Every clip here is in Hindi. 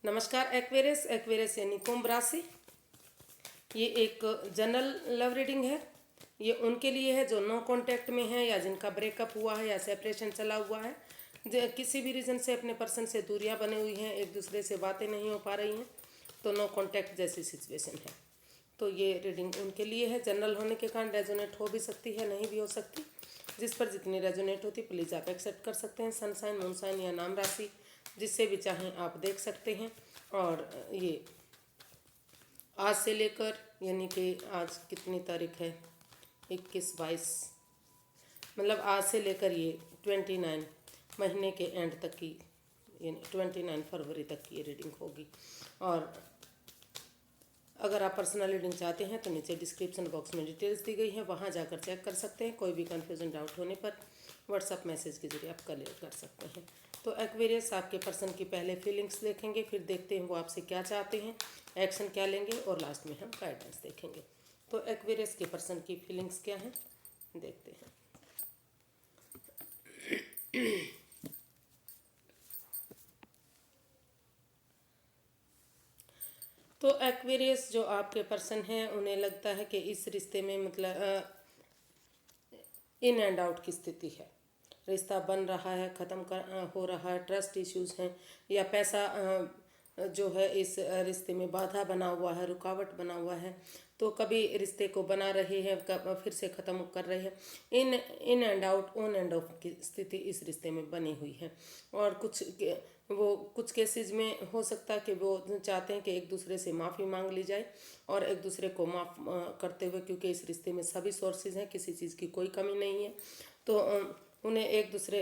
नमस्कार एक्वेरियस। एक्वेरियस यानी कुंभ राशि। ये एक जनरल लव रीडिंग है। ये उनके लिए है जो नो कांटेक्ट में है या जिनका ब्रेकअप हुआ है या सेपरेशन चला हुआ है, जो किसी भी रीज़न से अपने पर्सन से दूरियां बनी हुई हैं, एक दूसरे से बातें नहीं हो पा रही हैं, तो नो कांटेक्ट जैसी सिचुएशन है। तो ये रीडिंग उनके लिए है। जनरल होने के कारण रेजोनेट हो भी सकती है, नहीं भी हो सकती। जिस पर जितनी रेजोनेट होती प्लीज़ आप एक्सेप्ट कर सकते हैं। सनसाइन, मूनसाइन या नाम राशि जिससे भी चाहें आप देख सकते हैं। और ये आज से लेकर यानी कि आज कितनी तारीख है, 21-22, मतलब आज से लेकर ये 29 महीने के एंड तक की यानी 29 फरवरी तक की ये रीडिंग होगी। और अगर आप पर्सनल रीडिंग चाहते हैं तो नीचे डिस्क्रिप्शन बॉक्स में डिटेल्स दी गई है, वहाँ जाकर चेक कर सकते हैं। कोई भी कन्फ्यूजन डाउट होने पर व्हाट्सएप मैसेज के जरिए आप क्लियर कर सकते हैं। तो एक्वेरियस आपके पर्सन की पहले फीलिंग्स देखेंगे, फिर देखते हैं वो आपसे क्या चाहते हैं, एक्शन क्या लेंगे, और लास्ट में हम गाइडेंस देखेंगे। तो एक्वेरियस के पर्सन की फीलिंग्स क्या हैं देखते हैं। तो एक्वेरियस जो आपके पर्सन हैं उन्हें लगता है कि इस रिश्ते में मतलब इन एंड आउट की स्थिति है। रिश्ता बन रहा है, ख़त्म हो रहा है, ट्रस्ट इश्यूज हैं या पैसा जो है इस रिश्ते में बाधा बना हुआ है, रुकावट बना हुआ है। तो कभी रिश्ते को बना रहे हैं, फिर से ख़त्म कर रहे हैं। In and out, on end of की स्थिति इस रिश्ते में बनी हुई है। और कुछ केसेस में हो सकता है कि वो चाहते हैं कि एक दूसरे से माफ़ी मांग ली जाए और एक दूसरे को माफ़ करते हुए, क्योंकि इस रिश्ते में सभी सोर्सेज हैं, किसी चीज़ की कोई कमी नहीं है। तो उन्हें एक दूसरे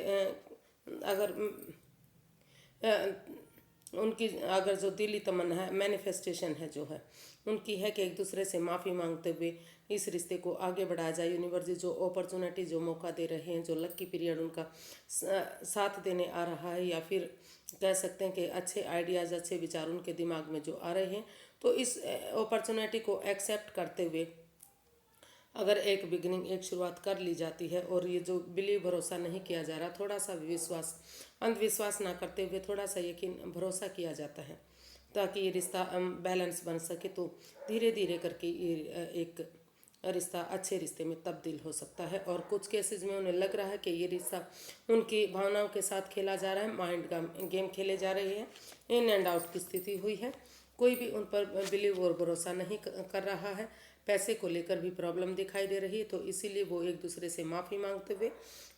अगर उनकी अगर जो दिली तमन्ना है, मैनिफेस्टेशन है जो है उनकी है कि एक दूसरे से माफ़ी मांगते हुए इस रिश्ते को आगे बढ़ाया जाए। यूनिवर्स जो अपॉर्चुनिटी, जो मौका दे रहे हैं, जो लक्की पीरियड उनका साथ देने आ रहा है, या फिर कह सकते हैं कि अच्छे आइडियाज़, अच्छे विचार उनके दिमाग में जो आ रहे हैं, तो इस अपॉर्चुनिटी को एक्सेप्ट करते हुए अगर एक बिगनिंग, एक शुरुआत कर ली जाती है, और ये जो बिलीव, भरोसा नहीं किया जा रहा, थोड़ा सा विश्वास, अंधविश्वास ना करते हुए थोड़ा सा यकीन, भरोसा किया जाता है ताकि ये रिश्ता बैलेंस बन सके, तो धीरे धीरे करके ये एक रिश्ता अच्छे रिश्ते में तब्दील हो सकता है। और कुछ केसेस में उन्हें लग रहा है कि ये रिश्ता उनकी भावनाओं के साथ खेला जा रहा है, माइंड का गेम खेले जा रहे हैं, इन एंड आउट की स्थिति हुई है। कोई भी उन पर बिलीव और भरोसा नहीं कर रहा है। पैसे को लेकर भी प्रॉब्लम दिखाई दे रही है, तो इसीलिए वो एक दूसरे से माफ़ी मांगते हुए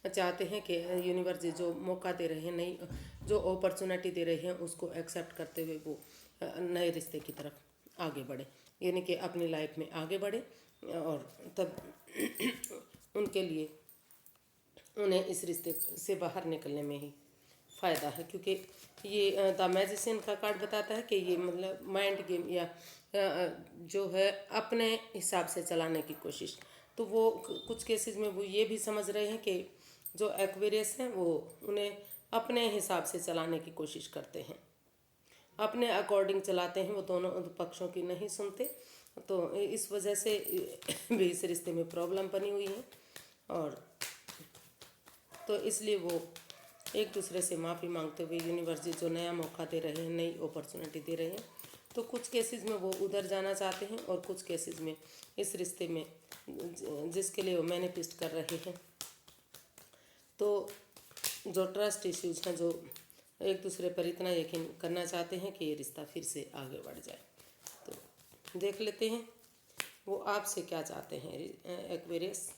चाहते हैं कि यूनिवर्स जो मौका दे रहे हैं, नई जो अपॉर्चुनिटी दे रहे हैं, उसको एक्सेप्ट करते हुए वो नए रिश्ते की तरफ आगे बढ़े, यानी कि अपनी लाइफ में आगे बढ़े। और तब उनके लिए उन्हें इस रिश्ते से बाहर निकलने में ही फ़ायदा है, क्योंकि ये द मैजिशियन का कार्ड बताता है कि ये मतलब माइंड गेम या जो है अपने हिसाब से चलाने की कोशिश। तो वो कुछ केसेस में वो ये भी समझ रहे हैं कि जो एक्वेरियस हैं वो उन्हें अपने हिसाब से चलाने की कोशिश करते हैं, अपने अकॉर्डिंग चलाते हैं, वो दोनों पक्षों की नहीं सुनते। तो इस वजह से भी इस रिश्ते में प्रॉब्लम बनी हुई है। और तो इसलिए वो एक दूसरे से माफ़ी मांगते हुए यूनिवर्स जो नया मौका दे रहे हैं, नई अपॉर्चुनिटी दे रहे हैं, तो कुछ केसेस में वो उधर जाना चाहते हैं, और कुछ केसेस में इस रिश्ते में जिसके लिए वो मैनिफेस्ट कर रहे हैं, तो जो ट्रस्ट इश्यूज हैं, जो एक दूसरे पर इतना यकीन करना चाहते हैं कि ये रिश्ता फिर से आगे बढ़ जाए। तो देख लेते हैं वो आपसे क्या चाहते हैं एक्वेरियस।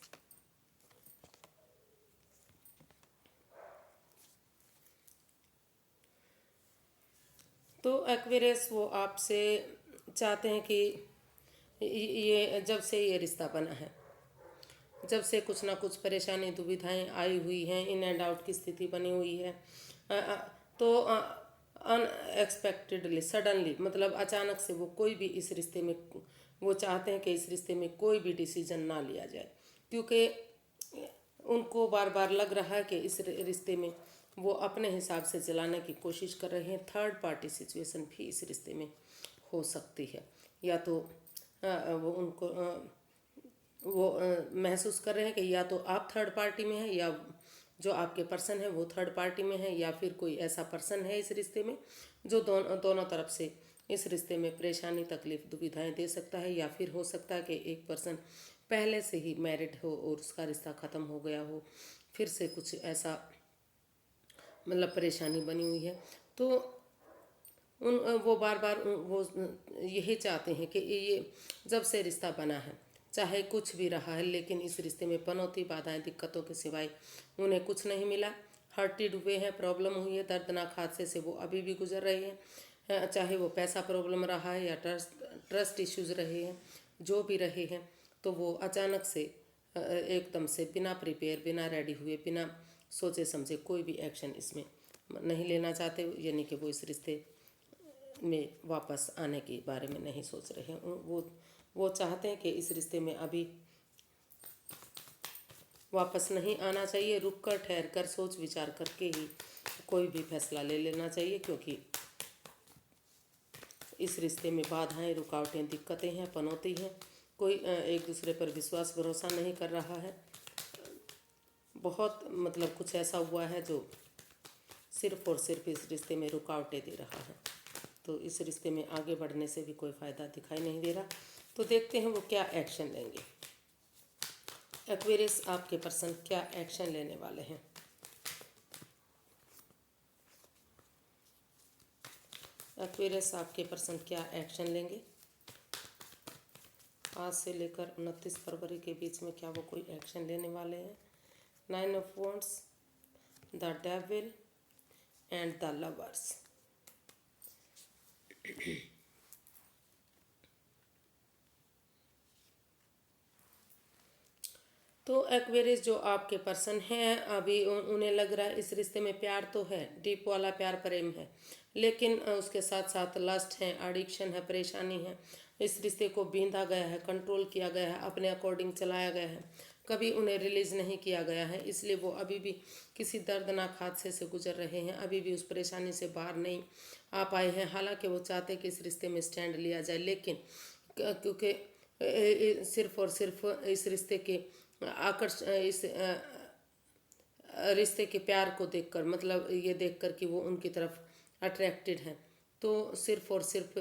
तो एक्वेरियस वो आपसे चाहते हैं कि ये जब से ये रिश्ता बना है, जब से कुछ ना कुछ परेशानी, दुविधाएं आई हुई हैं, इन एंड आउट की स्थिति बनी हुई है, तो अनएक्सपेक्टेडली, सडनली, मतलब अचानक से वो कोई भी इस रिश्ते में, वो चाहते हैं कि इस रिश्ते में कोई भी डिसीजन ना लिया जाए, क्योंकि उनको बार बार लग रहा है कि इस रिश्ते में वो अपने हिसाब से चलाने की कोशिश कर रहे हैं। थर्ड पार्टी सिचुएशन भी इस रिश्ते में हो सकती है, या तो वो उनको वो महसूस कर रहे हैं कि या तो आप थर्ड पार्टी में हैं, या जो आपके पर्सन है वो थर्ड पार्टी में है, या फिर कोई ऐसा पर्सन है इस रिश्ते में जो दोनों तरफ से इस रिश्ते में परेशानी, तकलीफ, दुविधाएं दे सकता है। या फिर हो सकता है कि एक पर्सन पहले से ही मैरिड हो और उसका रिश्ता ख़त्म हो गया हो, फिर से कुछ ऐसा मतलब परेशानी बनी हुई है। तो उन वो बार बार वो यही चाहते हैं कि ये जब से रिश्ता बना है, चाहे कुछ भी रहा है, लेकिन इस रिश्ते में पनौती, बाधाएं, दिक्कतों के सिवाय उन्हें कुछ नहीं मिला। हर्टेड हुए हैं, प्रॉब्लम हुई है, दर्दनाक हादसे से वो अभी भी गुजर रहे हैं। चाहे वो पैसा प्रॉब्लम रहा है या ट्रस्ट इश्यूज रहे हैं, जो भी रहे हैं, तो वो अचानक से एकदम से बिना प्रिपेयर, बिना रेडी हुए, बिना सोचे समझे कोई भी एक्शन इसमें नहीं लेना चाहते। यानी कि वो इस रिश्ते में वापस आने के बारे में नहीं सोच रहे हैं। वो चाहते हैं कि इस रिश्ते में अभी वापस नहीं आना चाहिए, रुक कर, ठहर कर, सोच विचार करके ही कोई भी फैसला ले लेना चाहिए, क्योंकि इस रिश्ते में बाधाएं, रुकावटें, दिक्कतें हैं, पनौती हैं। कोई एक दूसरे पर विश्वास भरोसा नहीं कर रहा है। बहुत मतलब कुछ ऐसा हुआ है जो सिर्फ और सिर्फ इस रिश्ते में रुकावटें दे रहा है। तो इस रिश्ते में आगे बढ़ने से भी कोई फ़ायदा दिखाई नहीं दे रहा। तो देखते हैं वो क्या एक्शन लेंगे। एक्वेरियस, आपके पर्सन क्या एक्शन लेने वाले हैं? एक्वेरियस, आपके पर्सन क्या एक्शन लेंगे आज से लेकर 29 फरवरी के बीच में? क्या वो कोई एक्शन लेने वाले हैं? 9 of wands, the devil and the lovers. तो एक्वेरियस, जो आपके पर्सन हैं, अभी उन्हें लग रहा है इस रिश्ते में प्यार तो है, डीप वाला प्यार, प्रेम है, लेकिन उसके साथ साथ लस्ट है, एडिक्शन है, परेशानी है। इस रिश्ते को बींधा गया है, कंट्रोल किया गया है, अपने अकॉर्डिंग चलाया गया है, कभी उन्हें रिलीज नहीं किया गया है। इसलिए वो अभी भी किसी दर्दनाक हादसे से गुजर रहे हैं, अभी भी उस परेशानी से बाहर नहीं आ पाए हैं। हालांकि वो चाहते कि इस रिश्ते में स्टैंड लिया जाए, लेकिन क्योंकि सिर्फ और सिर्फ इस रिश्ते के इस रिश्ते के प्यार को देखकर, मतलब ये देखकर कि वो उनकी तरफ अट्रैक्टेड हैं, तो सिर्फ और सिर्फ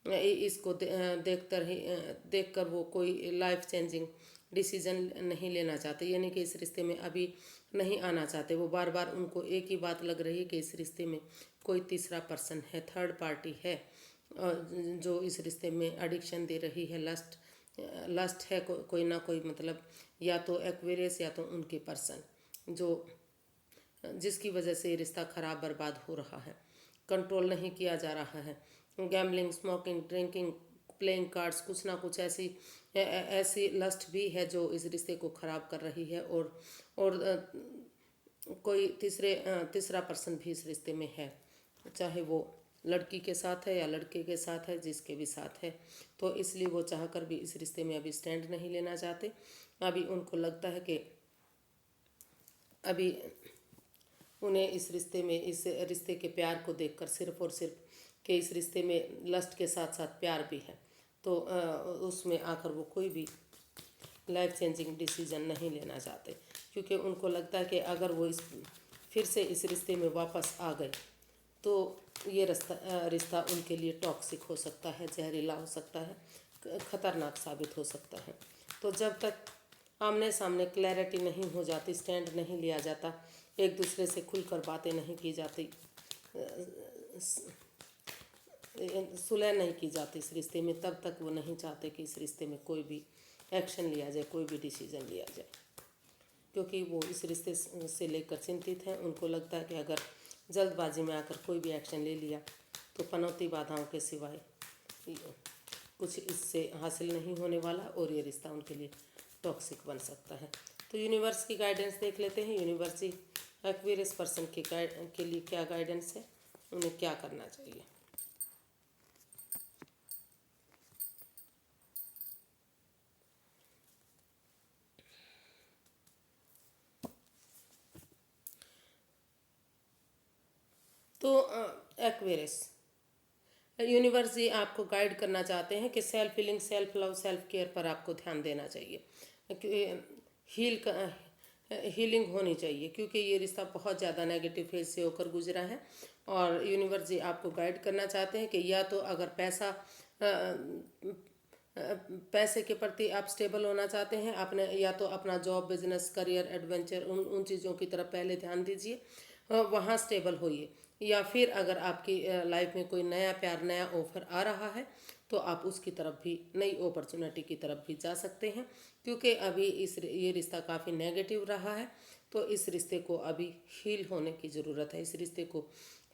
इसको देखकर वो कोई लाइफ चेंजिंग डिसीजन नहीं लेना चाहते, यानी कि इस रिश्ते में अभी नहीं आना चाहते। वो बार बार उनको एक ही बात लग रही है कि इस रिश्ते में कोई तीसरा पर्सन है, थर्ड पार्टी है, जो इस रिश्ते में एडिक्शन दे रही है, लस्ट है, कोई ना कोई, मतलब या तो एक्वेरियस या तो उनके पर्सन, जो जिसकी वजह से ये रिश्ता खराब बर्बाद हो रहा है, कंट्रोल नहीं किया जा रहा है। Gambling, smoking, drinking, playing cards, कुछ ना कुछ ऐसी लस्ट भी है जो इस रिश्ते को खराब कर रही है। और कोई तीसरा पर्सन भी इस रिश्ते में है, चाहे वो लड़की के साथ है या लड़के के साथ है, जिसके भी साथ है। तो इसलिए वो चाहकर भी इस रिश्ते में अभी स्टैंड नहीं लेना चाहते। अभी उनको लगता है कि अभी उन्हें इस रिश्ते के प्यार को देखकर, सिर्फ और सिर्फ कि इस रिश्ते में लस्ट के साथ साथ प्यार भी है, तो उसमें आकर वो कोई भी लाइफ चेंजिंग डिसीजन नहीं लेना चाहते, क्योंकि उनको लगता है कि अगर वो फिर से इस रिश्ते में वापस आ गए तो ये रिश्ता उनके लिए टॉक्सिक हो सकता है, जहरीला हो सकता है, खतरनाक साबित हो सकता है। तो जब तक आमने सामने क्लैरिटी नहीं हो जाती, स्टैंड नहीं लिया जाता, एक दूसरे से खुलकर बातें नहीं की जाती, सुलह नहीं की जाती इस रिश्ते में, तब तक वो नहीं चाहते कि इस रिश्ते में कोई भी एक्शन लिया जाए, कोई भी डिसीजन लिया जाए, क्योंकि वो इस रिश्ते से लेकर चिंतित हैं। उनको लगता है कि अगर जल्दबाजी में आकर कोई भी एक्शन ले लिया तो पनौती, बाधाओं के सिवाय कुछ इससे हासिल नहीं होने वाला, और ये रिश्ता उनके लिए टॉक्सिक बन सकता है। तो यूनिवर्स की गाइडेंस देख लेते हैं। यूनिवर्स एक्वेरियस पर्सन के लिए क्या गाइडेंस है, उन्हें क्या करना चाहिए। तो एक्वेरियस, यूनिवर्स जी आपको गाइड करना चाहते हैं कि self healing, self love, self care पर आपको ध्यान देना चाहिए, हीलिंग होनी चाहिए, क्योंकि ये रिश्ता बहुत ज़्यादा नेगेटिव फेज से होकर गुजरा है और यूनिवर्स जी आपको गाइड करना चाहते हैं कि या तो अगर पैसे के प्रति आप स्टेबल होना चाहते हैं, अपने या तो अपना जॉब, बिजनेस, करियर, एडवेंचर, उन चीज़ों की तरफ पहले ध्यान दीजिए, वहाँ स्टेबल होइए। या फिर अगर आपकी लाइफ में कोई नया प्यार, नया ऑफर आ रहा है तो आप उसकी तरफ भी, नई अपॉर्चुनिटी की तरफ भी जा सकते हैं, क्योंकि अभी ये रिश्ता काफ़ी नेगेटिव रहा है। तो इस रिश्ते को अभी हील होने की ज़रूरत है, इस रिश्ते को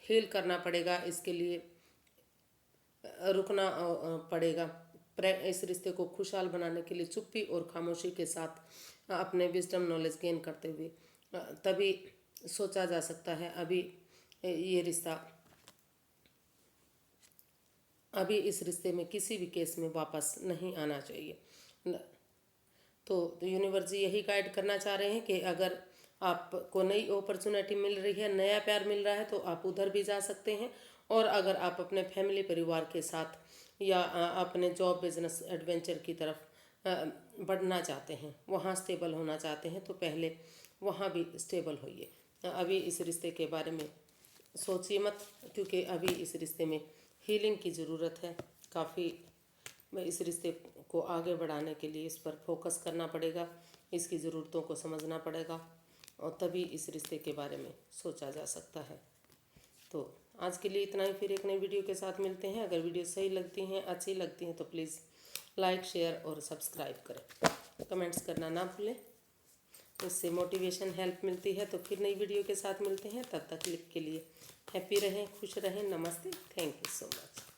हील करना पड़ेगा। इसके लिए रुकना पड़ेगा। इस रिश्ते को खुशहाल बनाने के लिए चुप्पी और खामोशी के साथ अपने विजडम नॉलेज गेन करते हुए तभी सोचा जा सकता है। ये रिश्ता अभी इस रिश्ते में किसी भी केस में वापस नहीं आना चाहिए। तो यूनिवर्स जी यही गाइड करना चाह रहे हैं कि अगर आपको नई अपॉर्चुनिटी मिल रही है, नया प्यार मिल रहा है, तो आप उधर भी जा सकते हैं। और अगर आप अपने फैमिली, परिवार के साथ या अपने जॉब, बिजनेस, एडवेंचर की तरफ बढ़ना चाहते हैं, वहाँ स्टेबल होना चाहते हैं, तो पहले वहाँ भी स्टेबल होइए। अभी इस रिश्ते के बारे में सोचिए मत, क्योंकि अभी इस रिश्ते में हीलिंग की ज़रूरत है काफ़ी। इस रिश्ते को आगे बढ़ाने के लिए इस पर फोकस करना पड़ेगा, इसकी ज़रूरतों को समझना पड़ेगा, और तभी इस रिश्ते के बारे में सोचा जा सकता है। तो आज के लिए इतना ही, फिर एक नई वीडियो के साथ मिलते हैं। अगर वीडियो सही लगती हैं, अच्छी लगती हैं, तो प्लीज़ लाइक, शेयर और सब्सक्राइब करें। कमेंट्स करना ना भूलें, इससे मोटिवेशन, हेल्प मिलती है। तो फिर नई वीडियो के साथ मिलते हैं, तब तक के लिए हैप्पी रहें, खुश रहें। नमस्ते, थैंक यू सो मच।